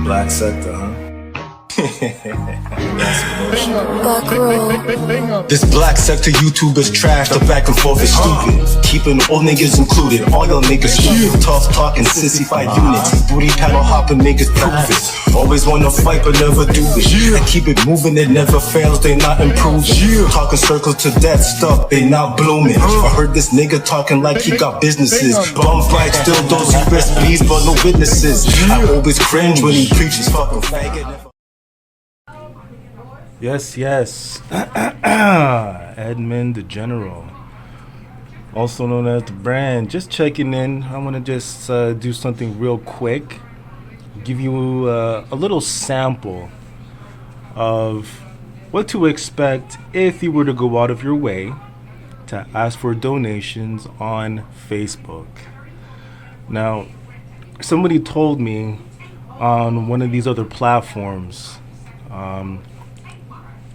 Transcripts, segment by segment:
Black sector, huh? This black sector YouTube is trash, the back and forth is stupid. Keeping all niggas included, all y'all niggas stupid. Tough talking, sissified units, booty paddle hopping niggas proof it. Always wanna fight but never do it. And keep it moving, it never fails, they not improving. Talking circles to death, stuff, they not blooming. I heard this nigga talking like he got businesses. Bum fight, still those USBs but no witnesses. I always cringe when he preaches fucking faggot. Yes. Edmund the General, also known as the Brand. Just checking in. I want to just do something real quick. Give you a little sample of what to expect if you were to go out of your way to ask for donations on Facebook. Now, somebody told me on one of these other platforms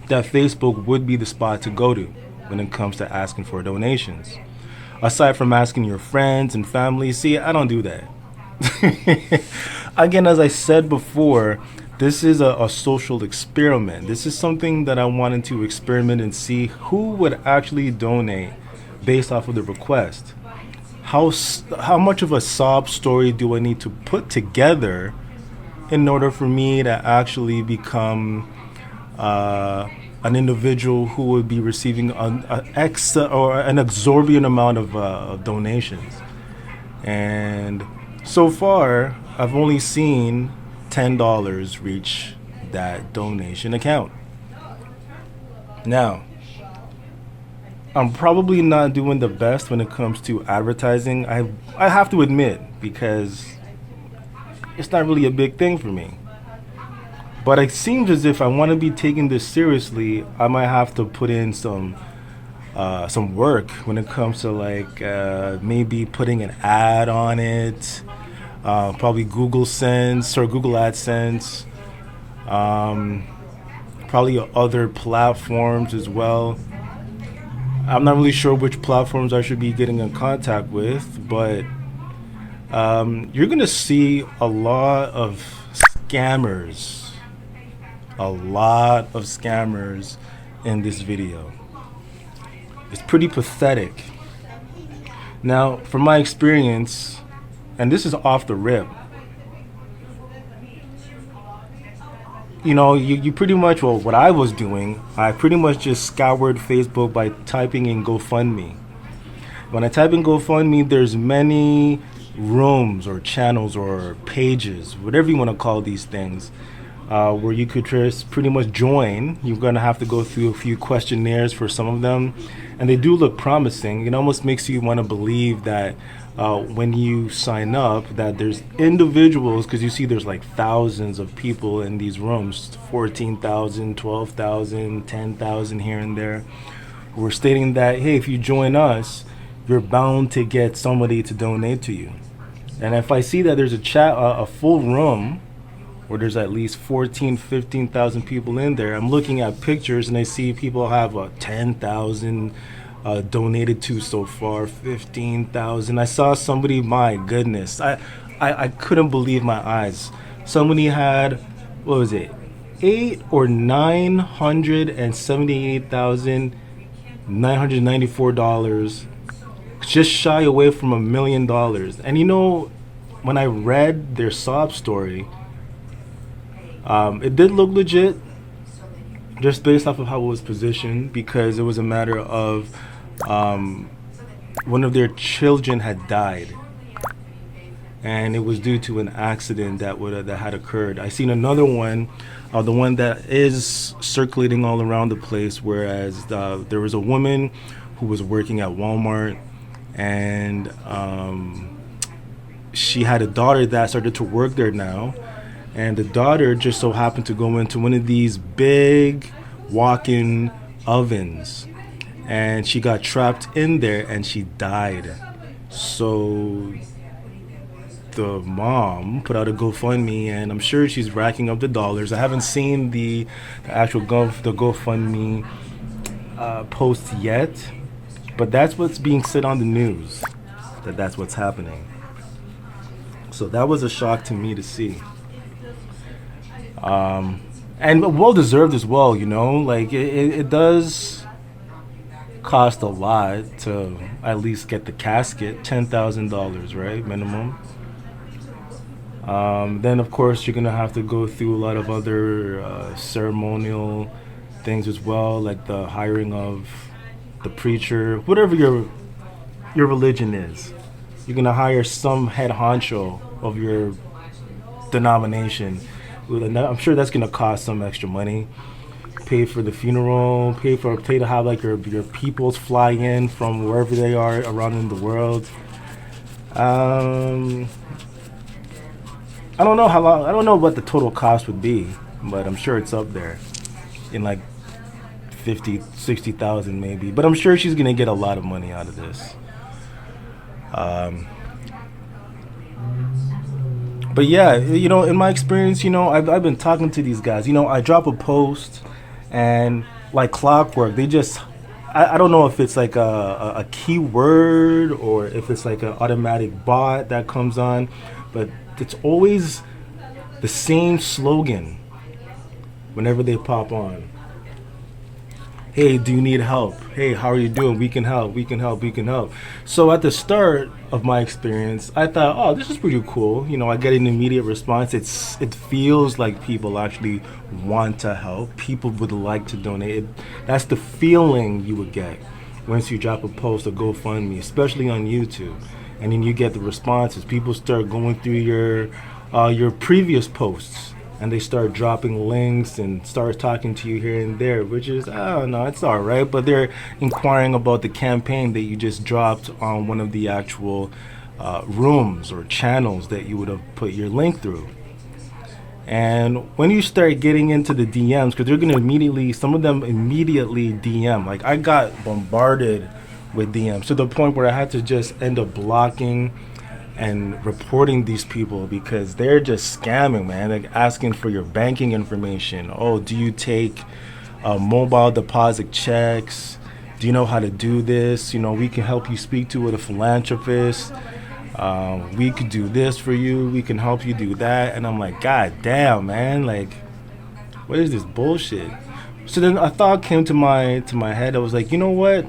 that Facebook would be the spot to go to when it comes to asking for donations. Aside from asking your friends and family, see, I don't do that. Again, as I said before, this is a social experiment. This is something that I wanted to experiment and see who would actually donate based off of the request. How much of a sob story do I need to put together in order for me to actually become an individual who would be receiving an exorbitant amount of donations? And so far, I've only seen $10 reach that donation account. Now, I'm probably not doing the best when it comes to advertising. I have to admit, because it's not really a big thing for me. But it seems as if I want to be taking this seriously, I might have to put in some work when it comes to maybe putting an ad on it, probably Google Sense or Google AdSense, probably other platforms as well. I'm not really sure which platforms I should be getting in contact with, but you're going to see a lot of scammers. A lot of scammers in this video. It's pretty pathetic. Now, from my experience, and this is off the rip, you pretty much, well, what I was doing, I pretty much just scoured Facebook by typing in GoFundMe. When I type in GoFundMe, there's many rooms or channels or pages, whatever you want to call these things, where you could just pretty much join. You're going to have to go through a few questionnaires for some of them, and they do look promising. It almost makes you want to believe that when you sign up that there's individuals, because you see there's like thousands of people in these rooms, 14,000, 12,000, 10,000 here and there, who are stating that, hey, if you join us, you're bound to get somebody to donate to you. And if I see that there's a full room where there's at least 14, 15,000 people in there, I'm looking at pictures and I see people have 10,000 donated to so far, 15,000. I saw somebody, my goodness, I couldn't believe my eyes. Somebody had, what was it, $8,978,994, just shy away from $1 million. And when I read their sob story, it did look legit, just based off of how it was positioned, because it was a matter of one of their children had died, and it was due to an accident that had occurred. I seen another one, the one that is circulating all around the place, whereas there was a woman who was working at Walmart, and she had a daughter that started to work there now. And the daughter just so happened to go into one of these big walk-in ovens, and she got trapped in there and she died. So the mom put out a GoFundMe, and I'm sure she's racking up the dollars. I haven't seen the actual GoFundMe post yet, but that's what's being said on the news, that's what's happening. So that was a shock to me to see. And well deserved as well. You know, like it does cost a lot to at least get the casket, $10,000, right, minimum. Then of course you're gonna have to go through a lot of other ceremonial things as well, like the hiring of the preacher, whatever your religion is. You're gonna hire some head honcho of your denomination. I'm sure that's gonna cost some extra money. Pay for the funeral, pay to have like your peoples fly in from wherever they are around in the world. I don't know how long. I don't know what the total cost would be, but I'm sure it's up there, in like 50, 60,000 maybe. But I'm sure she's gonna get a lot of money out of this. But yeah, you know, in my experience, you know, I've been talking to these guys. You know, I drop a post, and like clockwork, they just. I don't know if it's like a keyword or if it's like an automatic bot that comes on, but it's always the same slogan whenever they pop on. Hey, do you need help? Hey, how are you doing? We can help, we can help, we can help. So at the start of my experience, I thought, oh, this is pretty cool. You know, I get an immediate response. It feels like people actually want to help. People would like to donate. That's the feeling you would get once you drop a post or GoFundMe, especially on YouTube. And then you get the responses. People start going through your previous posts, and they start dropping links and start talking to you here and there, which is, I don't know, it's all right. But they're inquiring about the campaign that you just dropped on one of the actual rooms or channels that you would have put your link through. And when you start getting into the DMs, because they're going to immediately, some of them immediately DM. Like, I got bombarded with DMs to the point where I had to just end up blocking and reporting these people because they're just scamming, man. Like asking for your banking information. Oh, do you take mobile deposit checks? Do you know how to do this? You know, we can help you speak to a philanthropist. We could do this for you. We can help you do that. And I'm like, God damn, man. Like, what is this bullshit? So then a thought came to my head. I was like, you know what?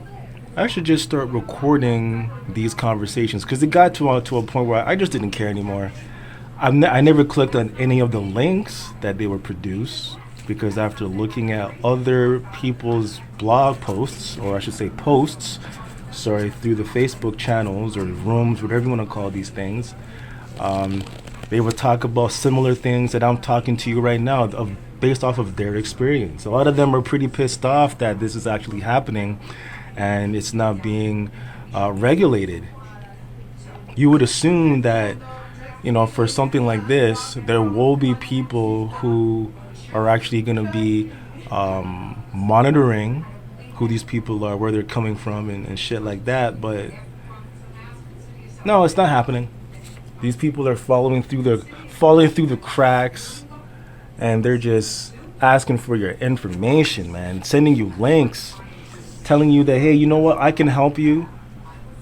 I should just start recording these conversations, because it got to a point where I just didn't care anymore. I never clicked on any of the links that they would produce, because after looking at other people's blog posts, or I should say posts, through the Facebook channels or rooms, whatever you want to call these things, they would talk about similar things that I'm talking to you right now, based off of their experience. A lot of them are pretty pissed off that this is actually happening and it's not being regulated. You would assume that, you know, for something like this, there will be people who are actually going to be monitoring who these people are, where they're coming from, and shit like that. But no, it's not happening. These people are falling through the cracks, and they're just asking for your information, man, sending you links, telling you that, hey, you know what, I can help you.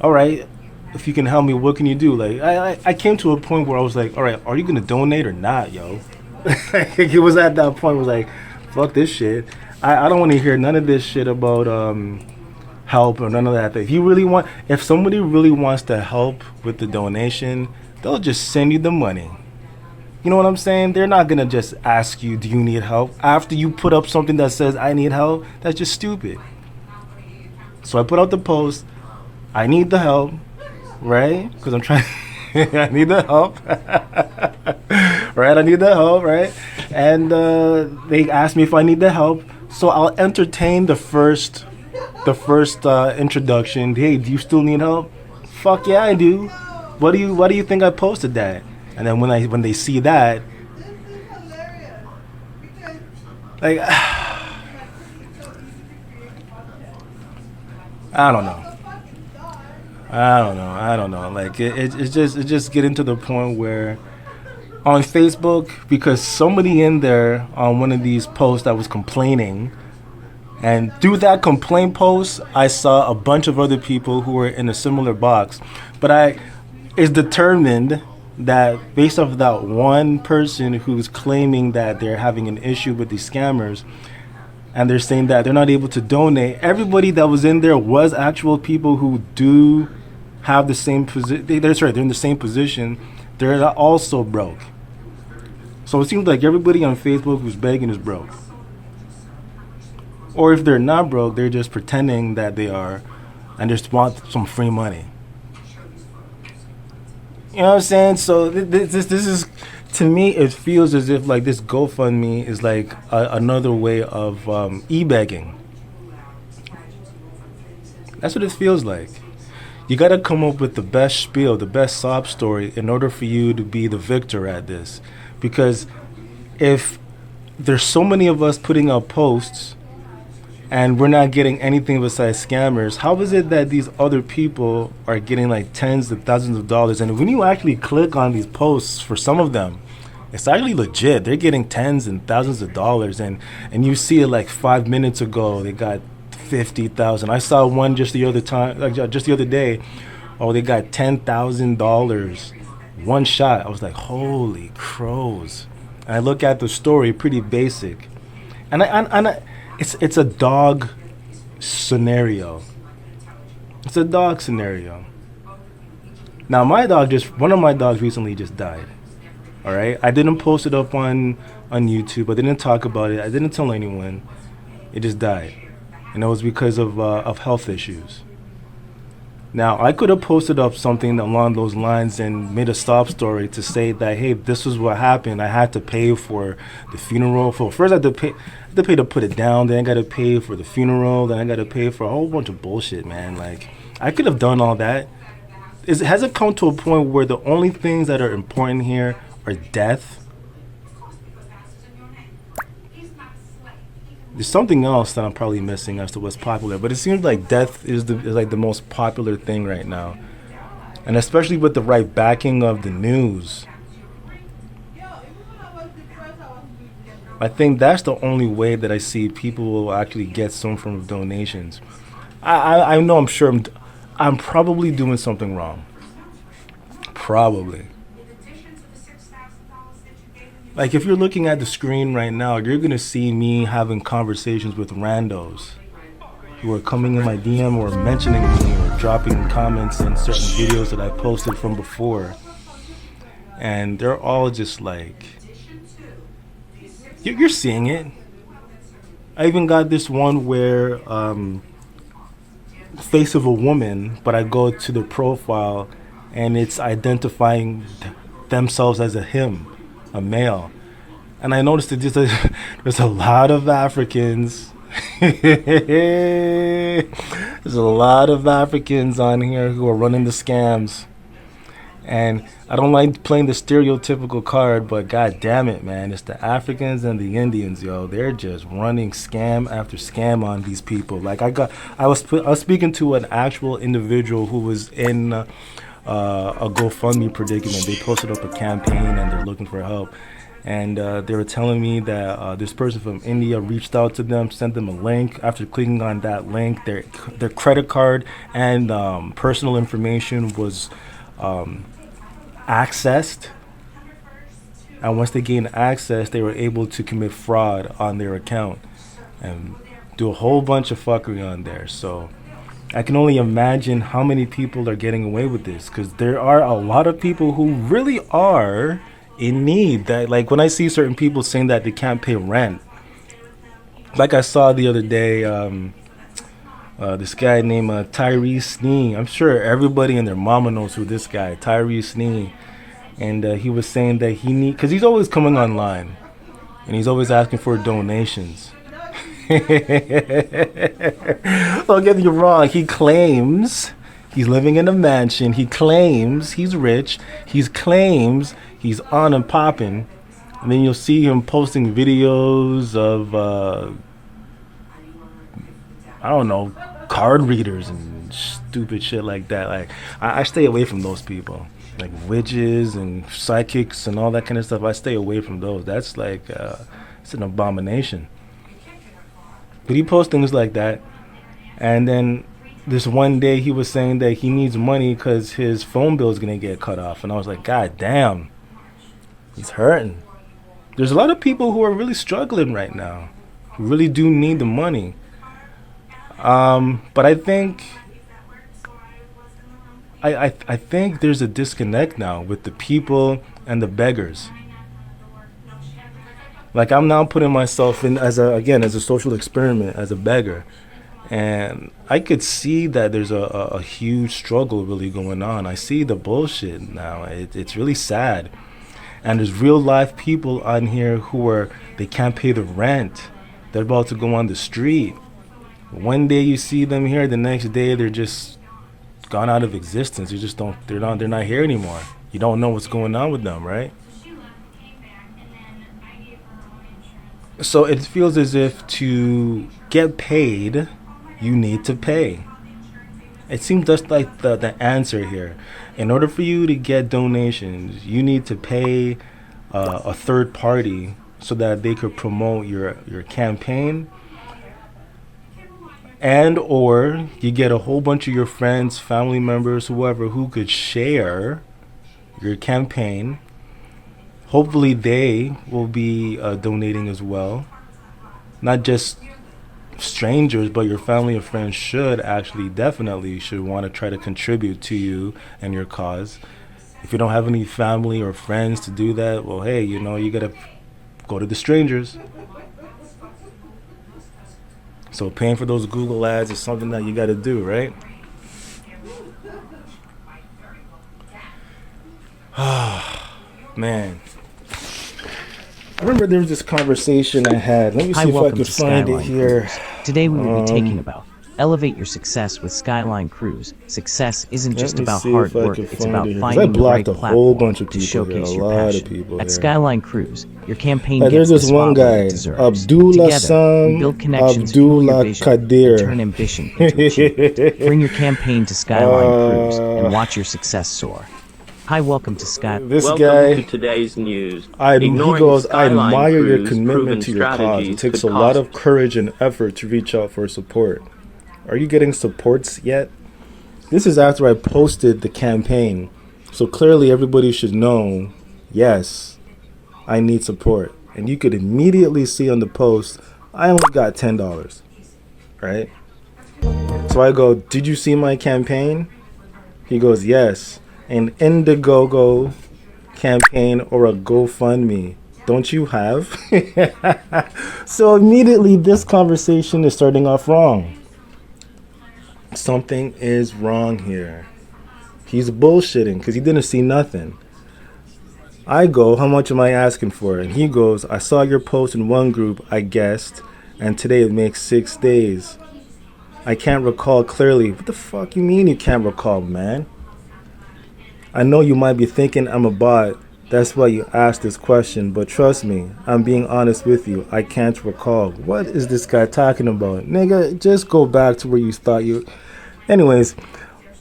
All right, if you can help me, what can you do? Like, I came to a point where I was like, all right, are you gonna donate or not, yo? It was at that point, I was like, fuck this shit. I don't want to hear none of this shit about help or none of that. If somebody really wants to help with the donation, they'll just send you the money. You know what I'm saying? They're not gonna just ask you, do you need help? After you put up something that says, I need help, that's just stupid. So I put out the post, I need the help, right? Because I'm trying, I need the help, right? I need the help, right? And they asked me if I need the help, so I'll entertain the first introduction. Hey, do you still need help? Fuck yeah, I do. Why do you think I posted that? And then when they see that, like, I don't know. Like it just getting to the point where on Facebook, because somebody in there on one of these posts that was complaining, and through that complaint post, I saw a bunch of other people who were in a similar box. But I is determined that based off of that one person who's claiming that they're having an issue with these scammers, and they're saying that they're not able to donate, everybody that was in there was actual people who do have the same position. That's right, they're in the same position. They're also broke. So it seems like everybody on Facebook who's begging is broke. Or if they're not broke, they're just pretending that they are and just want some free money. You know what I'm saying? So this is, to me, it feels as if like this GoFundMe is like another way of e-begging. That's what it feels like. You got to come up with the best spiel, the best sob story in order for you to be the victor at this. Because if there's so many of us putting up posts and we're not getting anything besides scammers, how is it that these other people are getting like tens of thousands of dollars? And when you actually click on these posts, for some of them, it's actually legit. They're getting tens and thousands of dollars, and you see it like 5 minutes ago they got 50,000. I saw one just the other time, like just the other day. Oh, they got $10,000 one shot. I was like, holy crows! And I look at the story, pretty basic, and it's a dog scenario. It's a dog scenario. Now one of my dogs recently just died. All right, I didn't post it up on YouTube. I didn't talk about it. I didn't tell anyone. It just died, and it was because of health issues. Now, I could have posted up something along those lines and made a sob story to say that, hey, this is what happened. I had to pay for the funeral. First, I had to pay to put it down. Then I got to pay for the funeral. Then I got to pay for a whole bunch of bullshit, man. Like, I could have done all that. Has it come to a point where the only things that are important here are death? There's something else that I'm probably missing as to what's popular, but it seems like death is like the most popular thing right now, and especially with the right backing of the news. I think that's the only way that I see people will actually get some form of donations. I know I'm probably doing something wrong. Probably. Like, if you're looking at the screen right now, you're going to see me having conversations with randos who are coming in my DM or mentioning me or dropping comments in certain videos that I posted from before. And they're all just like, you're seeing it. I even got this one where face of a woman, but I go to the profile and it's identifying themselves as a him. A male. And I noticed that there's a lot of Africans. There's a lot of Africans on here who are running the scams. And I don't like playing the stereotypical card, but god damn it, man, it's the Africans and the Indians, yo. They're just running scam after scam on these people. Like I was speaking to an actual individual who was in a GoFundMe predicament. They posted up a campaign and they're looking for help. And they were telling me that this person from India reached out to them, sent them a link. After clicking on that link, their credit card and personal information was accessed. And once they gained access, they were able to commit fraud on their account and do a whole bunch of fuckery on there. So I can only imagine how many people are getting away with this, because there are a lot of people who really are in need. That, like, when I see certain people saying that they can't pay rent, like I saw the other day, this guy named Tyrese Snee. I'm sure everybody and their mama knows who this guy, Tyrese Snee. And he was saying that because he's always coming online and he's always asking for donations. Don't get me wrong, he claims he's living in a mansion. He claims he's rich. He claims he's on and popping. And then you'll see him posting videos of, I don't know, card readers and stupid shit like that. Like, I stay away from those people. Like witches and psychics and all that kind of stuff. I stay away from those. That's like, it's an abomination. But he posts things like that. And then this one day he was saying that he needs money because his phone bill is going to get cut off. And I was like, God damn, he's hurting. There's a lot of people who are really struggling right now, who really do need the money. But I think I think there's a disconnect now with the people and the beggars. Like, I'm now putting myself in as a social experiment, as a beggar. And I could see that there's a huge struggle really going on. I see the bullshit now. It's really sad. And there's real life people on here they can't pay the rent. They're about to go on the street. One day you see them here, the next day they're just gone out of existence. They're not here anymore. You don't know what's going on with them, right? So it feels as if to get paid, you need to pay. It seems just like the answer here. In order for you to get donations, you need to pay a third party so that they could promote your campaign. And or you get a whole bunch of your friends, family members, whoever, who could share your campaign. Hopefully they will be donating as well. Not just strangers, but your family and friends definitely should want to try to contribute to you and your cause. If you don't have any family or friends to do that, well, hey, you gotta go to the strangers. So paying for those Google ads is something that you gotta do, right? Man. I remember there was this conversation I had. Let me see if I could find it here. Cruise. Today we will be taking about elevate your success with Skyline Cruise. Success isn't just about hard work, it's about finding the right platform to showcase your passion. At Skyline Cruise, your campaign gets the spotlight it deserves. Together, we build connections, fuel your vision, and turn ambition into achievement. Bring your campaign to Skyline Cruise and watch your success soar. Hi, welcome to Skyline. This Welcome guy, to today's news. he goes, I Skyline admire your Crew's commitment proven to your cause. It strategies takes a could lot cost of courage and effort to reach out for support. Are you getting supports yet? This is after I posted the campaign. So clearly everybody should know, yes, I need support. And you could immediately see on the post, I only got $10, right? So I go, did you see my campaign? He goes, yes. An Indiegogo campaign or a GoFundMe. Don't you have? So immediately this conversation is starting off wrong. Something is wrong here. He's bullshitting because he didn't see nothing. I go, how much am I asking for? And he goes, I saw your post in one group, I guessed, and today it makes 6 days. I can't recall clearly. What the fuck you mean you can't recall, man? I know you might be thinking I'm a bot. That's why you asked this question. But trust me, I'm being honest with you. I can't recall. What is this guy talking about? Nigga, just go back to where you thought you... Anyways,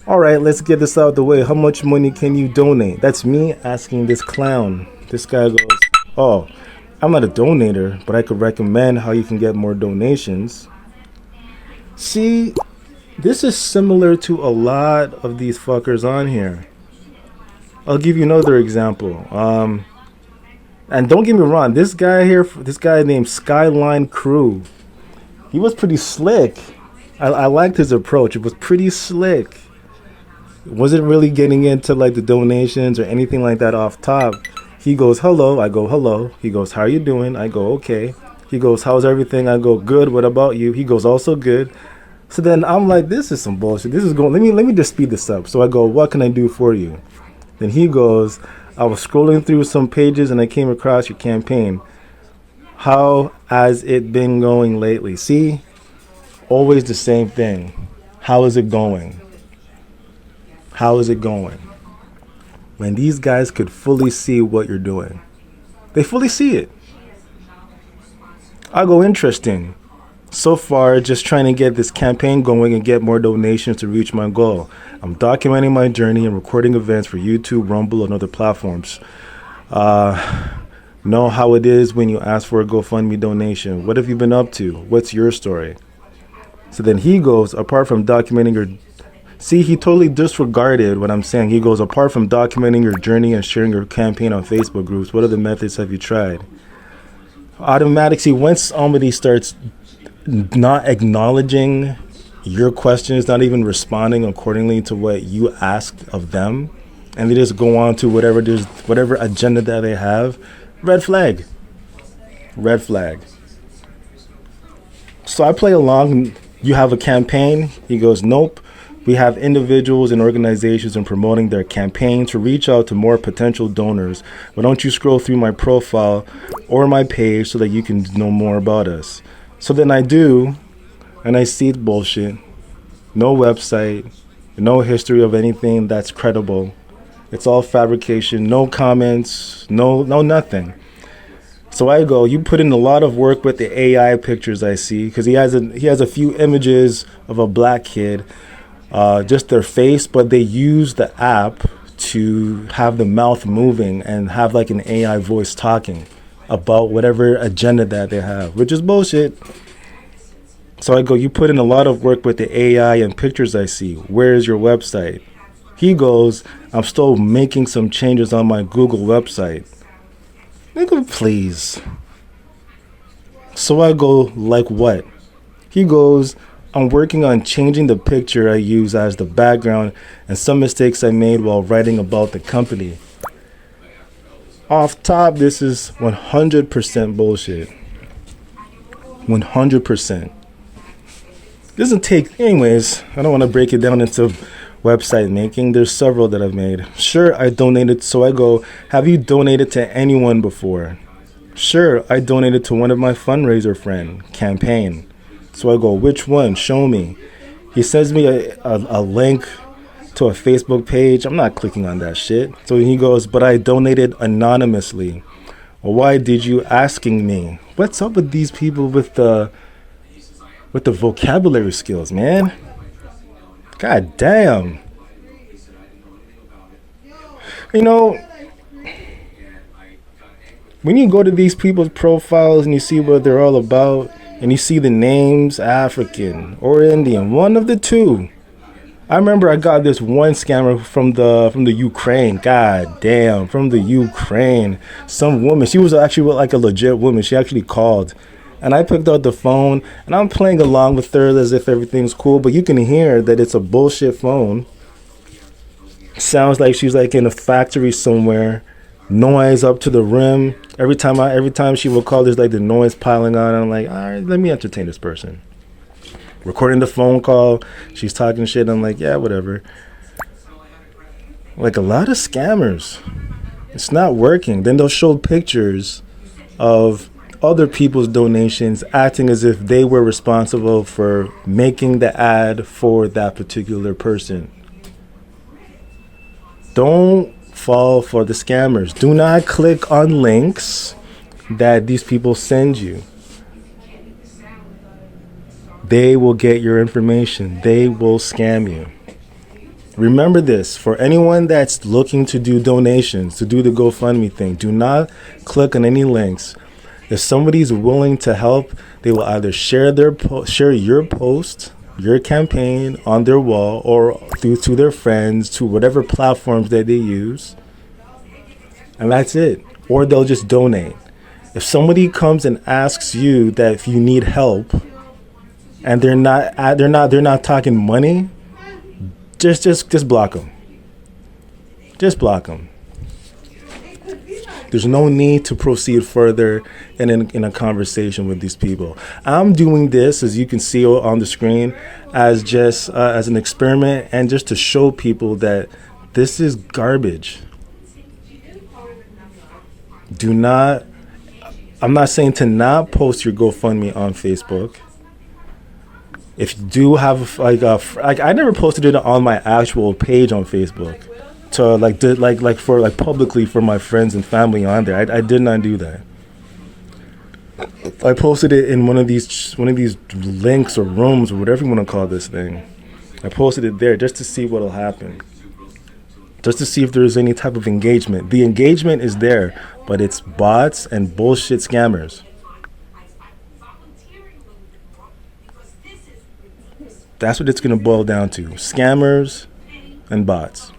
all right, let's get this out of the way. How much money can you donate? That's me asking this clown. This guy goes, oh, I'm not a donator, but I could recommend how you can get more donations. See, this is similar to a lot of these fuckers on here. I'll give you another example. And don't get me wrong, this guy named Skyline Crew, he was pretty slick. I liked his approach. It was pretty slick. It wasn't really getting into like the donations or anything like that off top. He goes, hello. I go, hello. He goes, how are you doing? I go, okay. He goes, how's everything? I go, good. What about you? He goes, also good. So then I'm like, this is some bullshit. This is going. Let me just speed this up. So I go, what can I do for you? Then he goes, I was scrolling through some pages and I came across your campaign. How has it been going lately? See, always the same thing. How is it going? How is it going? When these guys could fully see what you're doing. They fully see it. I go, interesting. So far, just trying to get this campaign going and get more donations to reach my goal. I'm documenting my journey and recording events for YouTube, Rumble, and other platforms. Know how it is when you ask for a GoFundMe donation. What have you been up to? What's your story? So then he goes, apart from documenting your... See, he totally disregarded what I'm saying. He goes, apart from documenting your journey and sharing your campaign on Facebook groups, what other methods have you tried? Automatically, once somebody starts not acknowledging your questions, not even responding accordingly to what you asked of them, and they just go on to whatever agenda that they have, red flag. Red flag. So I play along. You have a campaign? He goes, nope. We have individuals and organizations in promoting their campaign to reach out to more potential donors. Why don't you scroll through my profile or my page so that you can know more about us? So then I do, and I see it's bullshit. No website, no history of anything that's credible. It's all fabrication, no comments, no nothing. So I go, you put in a lot of work with the AI pictures I see, because he has a few images of a black kid, just their face, but they use the app to have the mouth moving and have like an AI voice talking about whatever agenda that they have, which is bullshit. So I go, you put in a lot of work with the AI and pictures I see. Where is your website? He goes, I'm still making some changes on my Google website. Nigga, please. So I go, like what? He goes, I'm working on changing the picture I use as the background and some mistakes I made while writing about the company. Off top, this is 100% bullshit. 100%. Doesn't take... Anyways, I don't want to break it down into website making. There's several that I've made. Sure, I donated. So I go, have you donated to anyone before? Sure, I donated to one of my fundraiser friend campaign. So I go, which one? Show me. He sends me a link to a Facebook page. I'm not clicking on that shit. So he goes, but I donated anonymously. Well, why did you asking me? What's up with these people with the vocabulary skills, man? God damn. You know, when you go to these people's profiles and you see what they're all about, and you see the names African or Indian, one of the two. I remember I got this one scammer from the Ukraine. God damn, from the Ukraine. Some woman, she was actually like a legit woman. She actually called. And I picked up the phone, and I'm playing along with her as if everything's cool, but you can hear that it's a bullshit phone. Sounds like she's like in a factory somewhere. Noise up to the rim. Every time she will call, there's like the noise piling on. And I'm like, all right, let me entertain this person. Recording the phone call. She's talking shit. I'm like, yeah, whatever. Like a lot of scammers. It's not working. Then they'll show pictures of other people's donations, acting as if they were responsible for making the ad for that particular person. Don't fall for the scammers. Do not click on links that these people send you. They will get your information. They will scam you. Remember this, for anyone that's looking to do donations, to do the GoFundMe thing, do not click on any links. If somebody's willing to help, they will either share your post, your campaign on their wall, or to their friends, to whatever platforms that they use, and that's it. Or they'll just donate. If somebody comes and asks you that if you need help, and they're not talking money, just block them. Just block them. There's no need to proceed further in a conversation with these people. I'm doing this, as you can see on the screen, as just as an experiment and just to show people that this is garbage. I'm not saying to not post your GoFundMe on Facebook. If you do have I never posted it on my actual page on Facebook to publicly for my friends and family on there. I did not do that. I posted it in one of these links or rooms or whatever you want to call this thing. I posted it there just to see what'll happen. Just to see if there's any type of engagement. The engagement is there, but it's bots and bullshit scammers. That's what it's going to boil down to. Scammers and bots.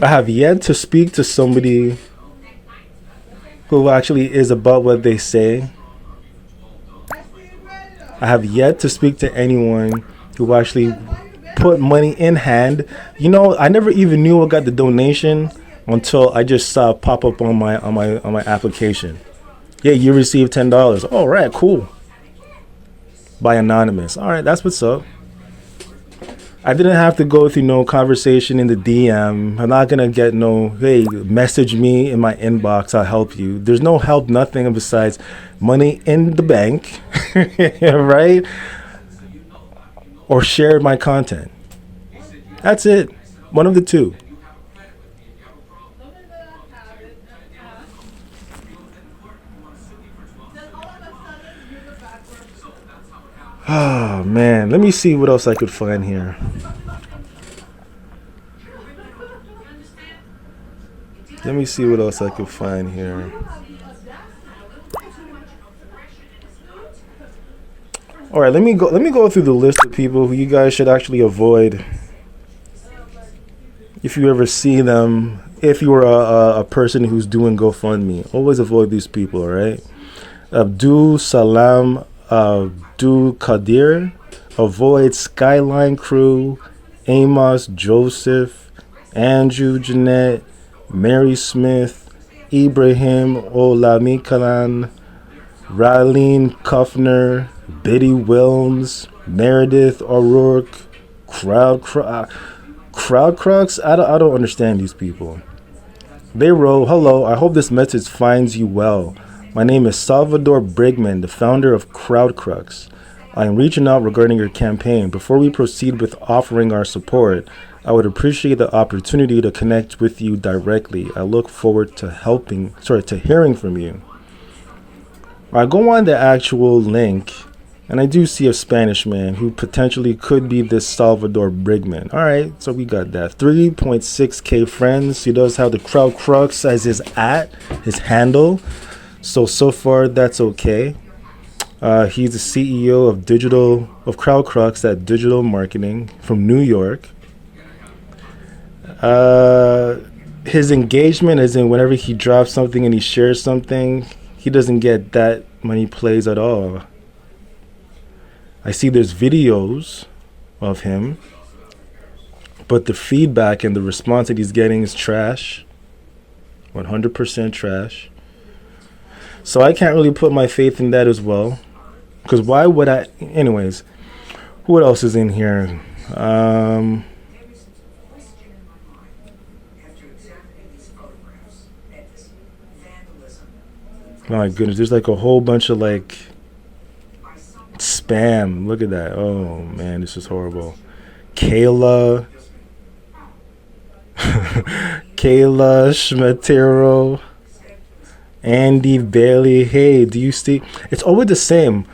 I have yet to speak to somebody who actually is about what they say. I have yet to speak to anyone who actually put money in hand. You know, I never even knew I got the donation until I just saw it pop up on my application. Yeah, you received $10. All right, cool. By anonymous. All right, that's what's up. I didn't have to go through no conversation in the DM. I'm not gonna get no, hey, message me in my inbox, I'll help you. There's no help, nothing besides money in the bank, right? Or share my content. That's it. One of the two. Oh man, let me see what else I could find here. Let me see what else I could find here. All right, let me go through the list of people who you guys should actually avoid if you ever see them. If you are a person who's doing GoFundMe, always avoid these people. All right, Abdul Salam. Abdul Qadir, avoid Skyline Crew, Amos Joseph, Andrew Jeanette, Mary Smith, Ibrahim Olamikalan, Raylene Kuffner, Biddy Wilms, Meredith O'Rourke, Crowd Crux. I don't understand these people. They wrote, "Hello, I hope this message finds you well. My name is Salvador Brigman, the founder of CrowdCrux. I am reaching out regarding your campaign. Before we proceed with offering our support, I would appreciate the opportunity to connect with you directly. I look forward to hearing from you." I go on the actual link, and I do see a Spanish man who potentially could be this Salvador Brigman. All right, so we got that. 3.6K friends. He does have the CrowdCrux as his handle. So far, that's okay. He's the CEO of CrowdCrux at Digital Marketing from New York. His engagement is in whenever he drops something and he shares something, he doesn't get that many plays at all. I see there's videos of him, but the feedback and the response that he's getting is trash. 100% trash. So I can't really put my faith in that as well. Because why would I? Anyways, what else is in here? My goodness, there's like a whole bunch of like spam. Look at that. Oh man, this is horrible. Kayla Schmatero. Andy Bailey, hey, do you still? It's always the same.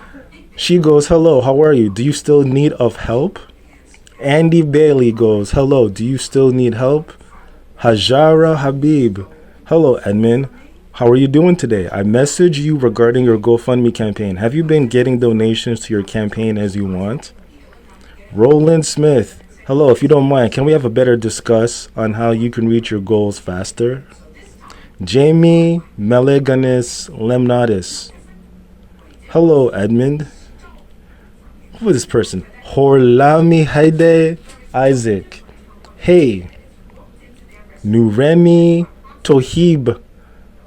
She goes, hello, how are you? Do you still need of help? Andy Bailey goes, hello, do you still need help? Hajara Habib, hello, admin. How are you doing today? I messaged you regarding your GoFundMe campaign. Have you been getting donations to your campaign as you want? Roland Smith, hello, if you don't mind, can we have a better discuss on how you can reach your goals faster? Jamie Meleganis Lemnatis. Hello, Edmund. Who is this person? Horlami Haide Isaac. Hey. Nuremi Tohib.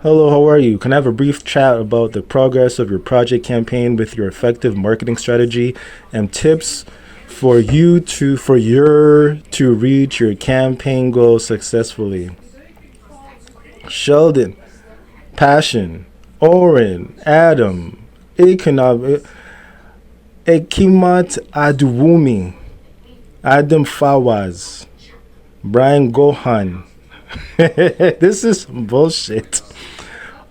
Hello, how are you? Can I have a brief chat about the progress of your project campaign with your effective marketing strategy and tips for you to reach your campaign goals successfully? Sheldon, Passion, Oren, Adam, Ekimat Aduwumi, Adam Fawaz, Brian Gohan. This is bullshit.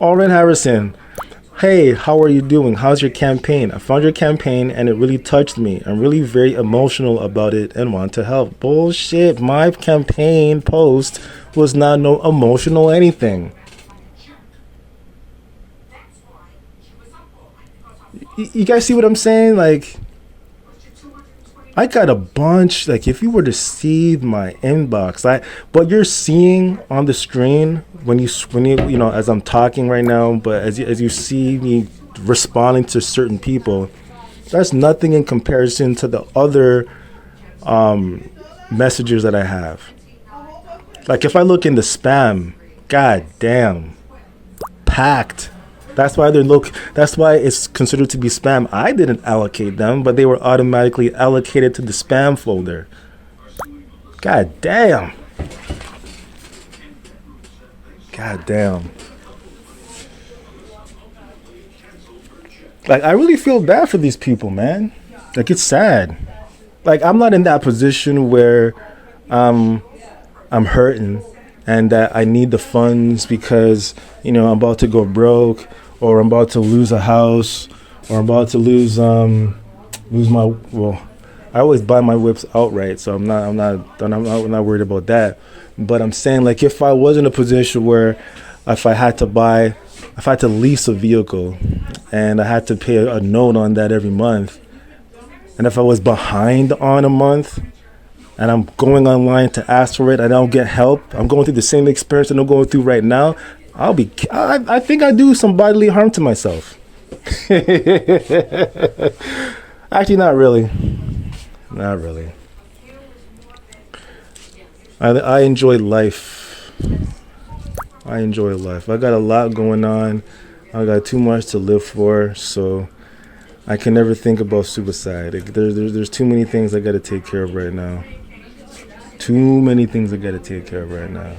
Oren Harrison, hey, how are you doing? How's your campaign? I found your campaign and it really touched me. I'm really very emotional about it and want to help. Bullshit. My campaign post was not no emotional anything. you guys see what I'm saying? Like, I got a bunch. Like, if you were to see my inbox, what you're seeing on the screen when you as I'm talking right now, but as you see me responding to certain people, that's nothing in comparison to the other messages that I have. Like, if I look in the spam, god damn, packed. That's why that's why it's considered to be spam. I didn't allocate them, but they were automatically allocated to the spam folder. God damn. God damn. Like, I really feel bad for these people, man. Like, it's sad. Like, I'm not in that position where I'm hurting and that I need the funds because, I'm about to go broke, or I'm about to lose a house, or I'm about to lose my, well, I always buy my whips outright, so I'm not worried about that. But I'm saying, like, if I was in a position where if I had to lease a vehicle and I had to pay a note on that every month, and if I was behind on a month and I'm going online to ask for it and I don't get help, I'm going through the same experience that I'm going through right now, I think I do some bodily harm to myself. Actually, not really. Not really. I enjoy life. I enjoy life. I got a lot going on. I got too much to live for, so I can never think about suicide. There's too many things I got to take care of right now. Too many things I got to take care of right now.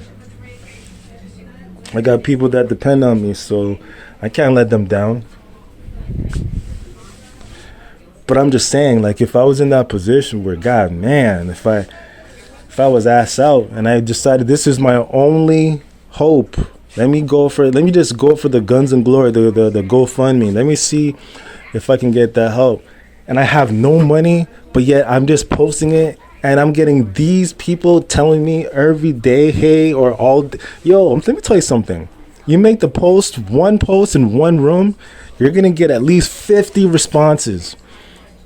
I got people that depend on me, so I can't let them down. But I'm just saying, like, if I was in that position where, God, man, if I was ass out and I decided this is my only hope, let me just go for the guns and glory, the GoFundMe. Let me see if I can get that help. And I have no money, but yet I'm just posting it. And I'm getting these people telling me every day, hey, or let me tell you something. You make one post in one room, you're going to get at least 50 responses.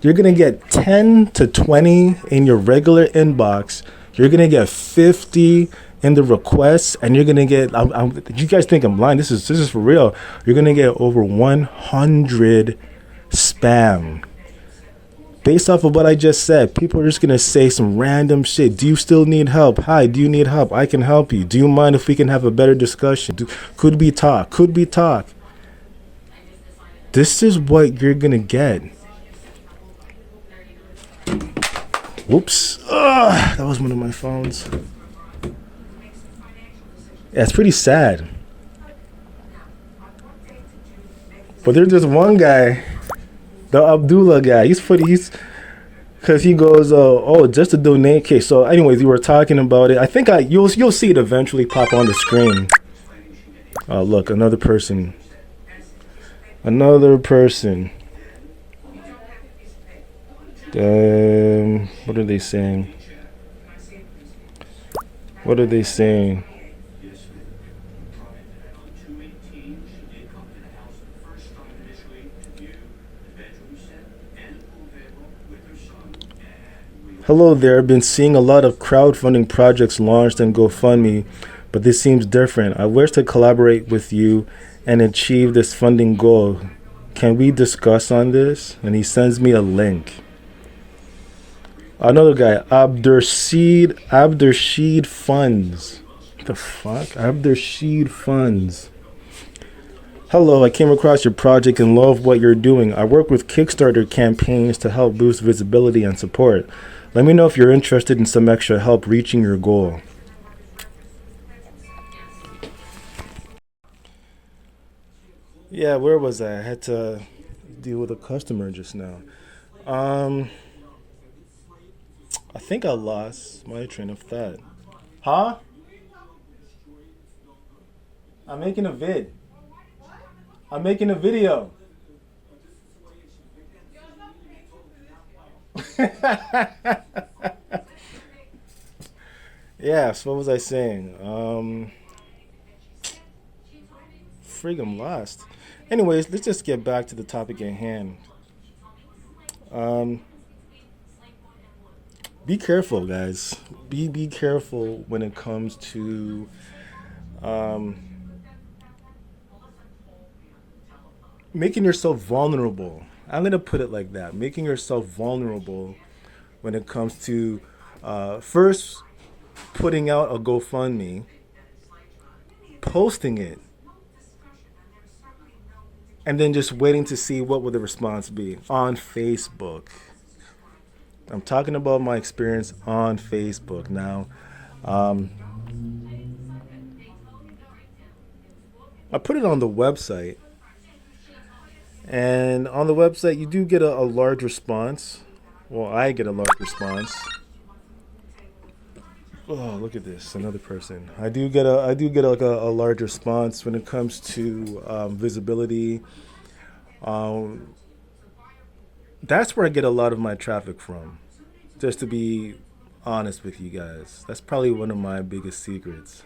You're going to get 10 to 20 in your regular inbox. You're going to get 50 in the requests, and you're going to get, you guys think I'm lying. This is for real. You're going to get over 100 spam. Based off of what I just said, people are just going to say some random shit. Do you still need help? Hi, do you need help? I can help you. Do you mind if we can have a better discussion? Could we talk? This is what you're going to get. Whoops. That was one of my phones. Yeah, it's pretty sad. But there's this one guy, the Abdullah guy. Because he goes, just to donate. Okay, so anyways, you were talking about it. I think you'll see it eventually pop on the screen. Oh, look, another person. What are they saying? Hello there. I've been seeing a lot of crowdfunding projects launched on GoFundMe, but this seems different. I wish to collaborate with you and achieve this funding goal. Can we discuss on this? And he sends me a link. Another guy, Abdershid Funds. What the fuck? Abdershid Funds. Hello, I came across your project and love what you're doing. I work with Kickstarter campaigns to help boost visibility and support. Let me know if you're interested in some extra help reaching your goal. Yeah, where was I? I had to deal with a customer just now. I think I lost my train of thought. Huh? I'm making a video. Yeah, so what was I saying? Frig, I'm lost. Anyways, let's just get back to the topic at hand. Be careful, guys. Be careful when it comes to making yourself vulnerable. I'm gonna put it like that: making yourself vulnerable when it comes to first putting out a GoFundMe, posting it, and then just waiting to see what will the response be on Facebook. I'm talking about my experience on Facebook now. I put it on the website, and on the website you do get a large response. Well, I get a large response. Oh, look at this! Another person. I do get like a large response when it comes to visibility. That's where I get a lot of my traffic from. Just to be honest with you guys, that's probably one of my biggest secrets.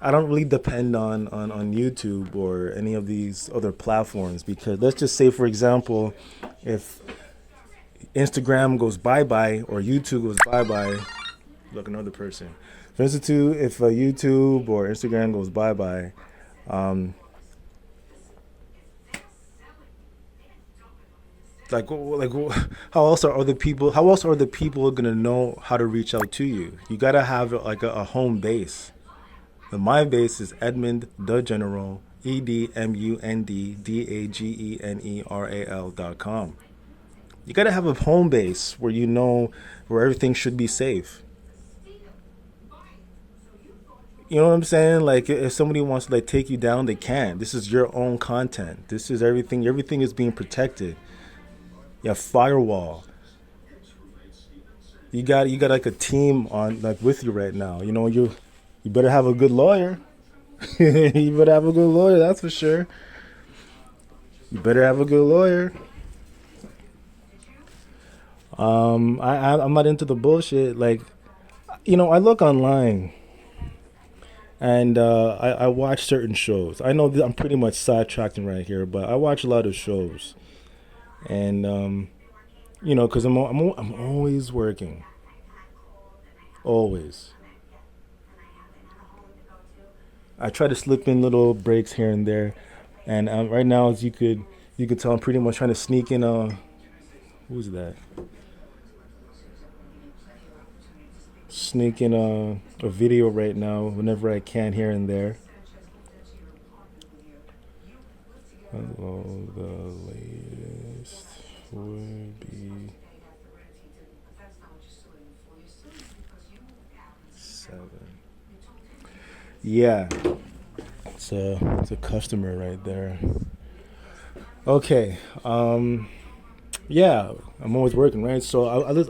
I don't really depend on YouTube or any of these other platforms, because let's just say, for example, if Instagram goes bye-bye or YouTube goes bye-bye, look, another person. If YouTube or Instagram goes bye-bye, like how else are the people gonna know how to reach out to you? You gotta have like a home base. And my base is Edmund the General, EdmundDageneral.com. You gotta have a home base where you know where everything should be safe. You know what I'm saying? Like, if somebody wants to like take you down, they can. This is your own content. This is everything. Everything is being protected. You have firewall. You got like a team on like with you right now. You know, you better have a good lawyer. You better have a good lawyer, that's for sure. You better have a good lawyer. I'm not into the bullshit. Like, you know, I look online and I watch certain shows. I know that I'm pretty much sidetracking right here, but I watch a lot of shows. And you know, because I'm always working, always. I try to slip in little breaks here and there, and right now, as you could tell, I'm pretty much trying to sneak in who's that? Sneak in a video right now whenever I can here and there. Hello, the latest would be 7. Yeah, it's a customer right there. Okay, yeah, I'm always working, right? So I just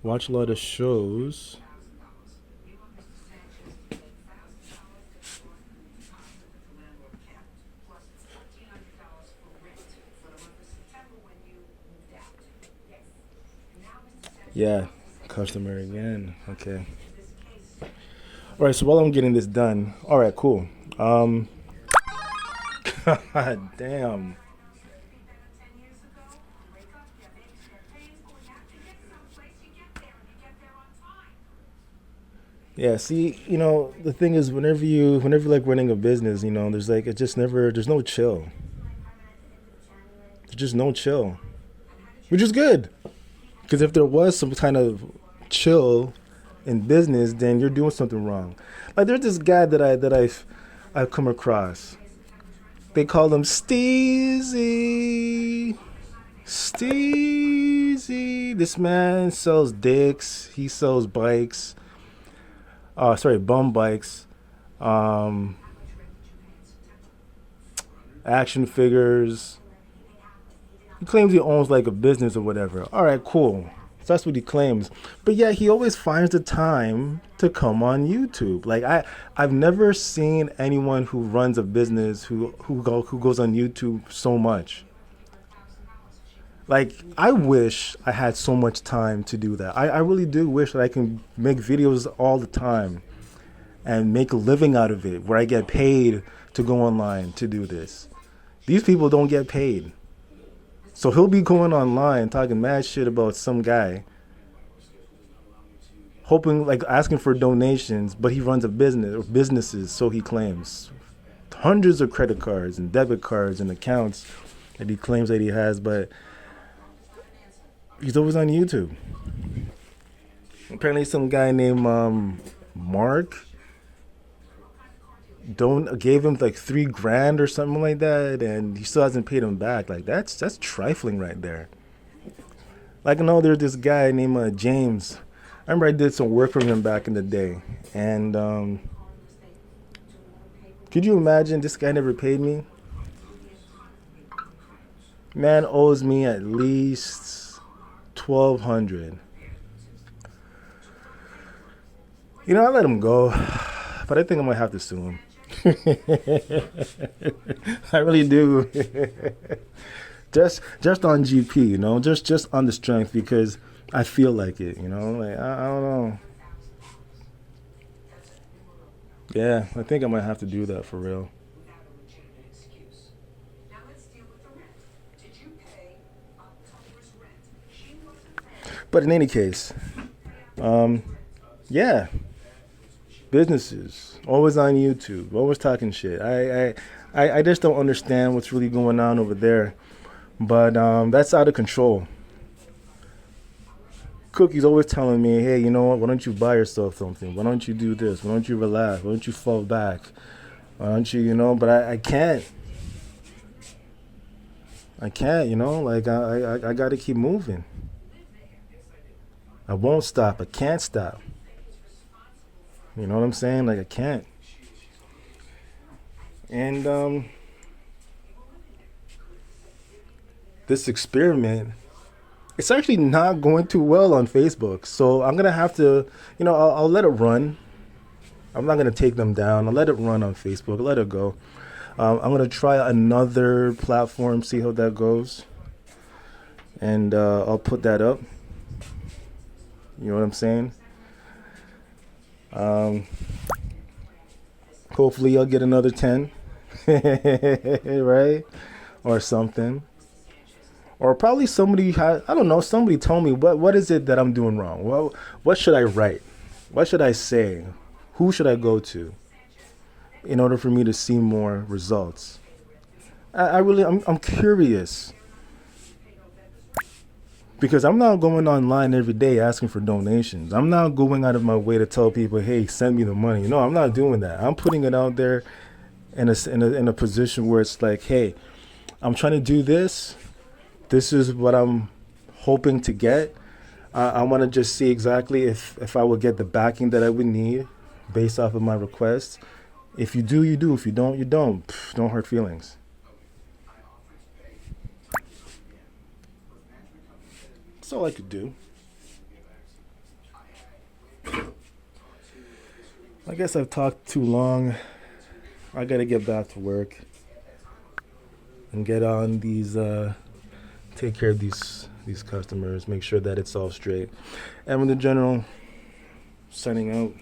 watch a lot of shows. Yeah, customer again. Okay. All right, so while I'm getting this done, all right, cool. God damn. Yeah, see, you know, the thing is, whenever like running a business, you know, there's no chill. There's just no chill, which is good. Because if there was some kind of chill in business, then you're doing something wrong. Like, there's this guy that I've come across. They call him Steezy. Steezy. This man sells dicks. He sells bikes. Bum bikes. Action figures. He claims he owns like a business or whatever. All right, cool. So that's what he claims. But yeah, he always finds the time to come on YouTube. Like, I've never seen anyone who runs a business who goes on YouTube so much. Like, I wish I had so much time to do that. I really do wish that I can make videos all the time and make a living out of it, where I get paid to go online to do this. These people don't get paid. So he'll be going online talking mad shit about some guy, hoping, like, asking for donations, but he runs a business, or businesses, so he claims. Hundreds of credit cards and debit cards and accounts that he claims that he has, but he's always on YouTube. Apparently some guy named Mark gave him like $3,000 or something like that, and he still hasn't paid him back. Like, that's trifling right there. Like, I know there's this guy named James. I remember I did some work for him back in the day, and could you imagine, this guy never paid me? Man owes me at least $1,200. You know, I let him go, but I think I might have to sue him. I really do. just on GP, you know, just on the strength, because I feel like it, you know. Like, I don't know. Yeah, I think I might have to do that for real. But in any case, yeah, businesses always on YouTube, always talking shit. I just don't understand what's really going on over there. But that's out of control. Cookie's always telling me, hey, you know what, why don't you buy yourself something? Why don't you do this? Why don't you relax? Why don't you fall back? Why don't you, you know? But I can't. I can't, you know? Like, I got to keep moving. I won't stop. I can't stop. You know what I'm saying? Like, I can't. And this experiment, it's actually not going too well on Facebook. So I'm going to have to, you know, I'll let it run. I'm not going to take them down. I'll let it run on Facebook. Let it go. I'm going to try another platform, see how that goes. And I'll put that up. You know what I'm saying? Hopefully I'll get another 10. Right? Or something. Or probably somebody I don't know, somebody told me, what is it that I'm doing wrong? Well, what should I write? What should I say? Who should I go to in order for me to see more results? I'm curious. Because I'm not going online every day asking for donations. I'm not going out of my way to tell people, hey, send me the money. No, I'm not doing that. I'm putting it out there in a position where it's like, hey, I'm trying to do this. This is what I'm hoping to get. I want to just see exactly if I would get the backing that I would need based off of my requests. If you do, you do. If you don't, you don't. Don't hurt feelings. That's all I could do. I guess I've talked too long. I got to get back to work and get on these... take care of these customers, make sure that it's all straight. And with the general, signing out.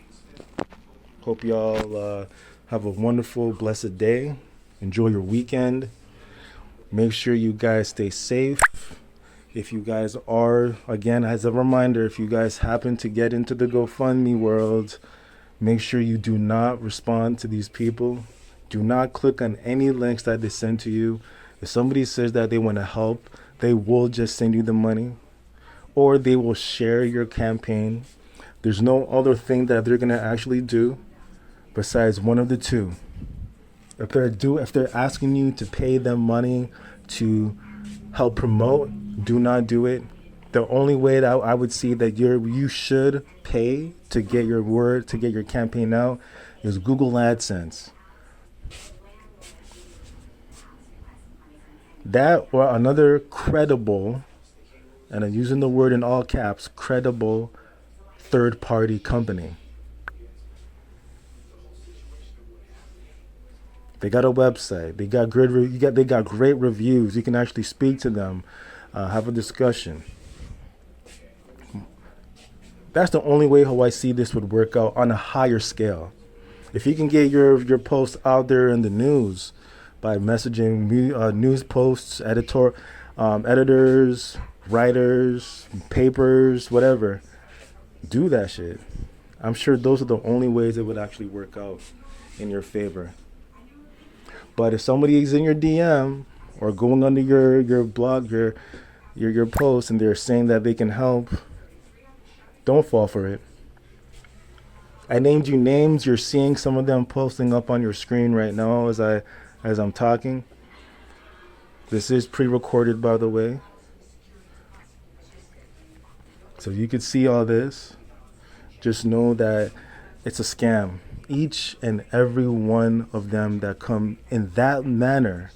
Hope y'all have a wonderful, blessed day. Enjoy your weekend. Make sure you guys stay safe. If you guys are, again, as a reminder, if you guys happen to get into the GoFundMe world, make sure you do not respond to these people. Do not click on any links that they send to you. If somebody says that they want to help, they will just send you the money, or they will share your campaign. There's no other thing that they're going to actually do besides one of the two. If they're asking you to pay them money to help promote, do not do it. The only way that I would see that you should pay to get your word, to get your campaign out, is Google AdSense. That or another credible, and I'm using the word in all caps, credible third-party company. They got a website. They got great reviews. You can actually speak to them, have a discussion. That's the only way how I see this would work out on a higher scale. If you can get your post out there in the news, by messaging news posts, editors, writers, papers, whatever. Do that shit. I'm sure those are the only ways it would actually work out in your favor. But if somebody is in your DM or going under your blog, your post, and they're saying that they can help, don't fall for it. I named you names. You're seeing some of them posting up on your screen right now as I'm talking. This is pre-recorded, by the way. So you could see all this. Just know that it's a scam. Each and every one of them that come in that manner,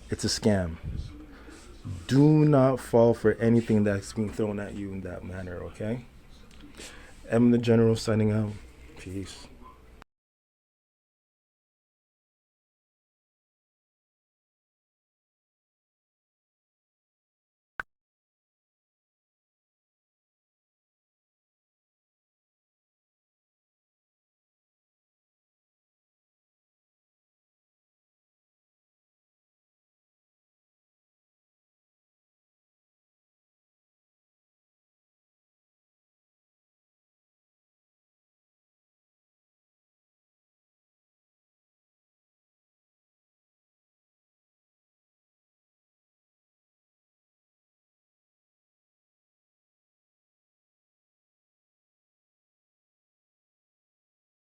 it's a scam. Do not fall for anything that's being thrown at you in that manner, okay? M the General signing out. Peace.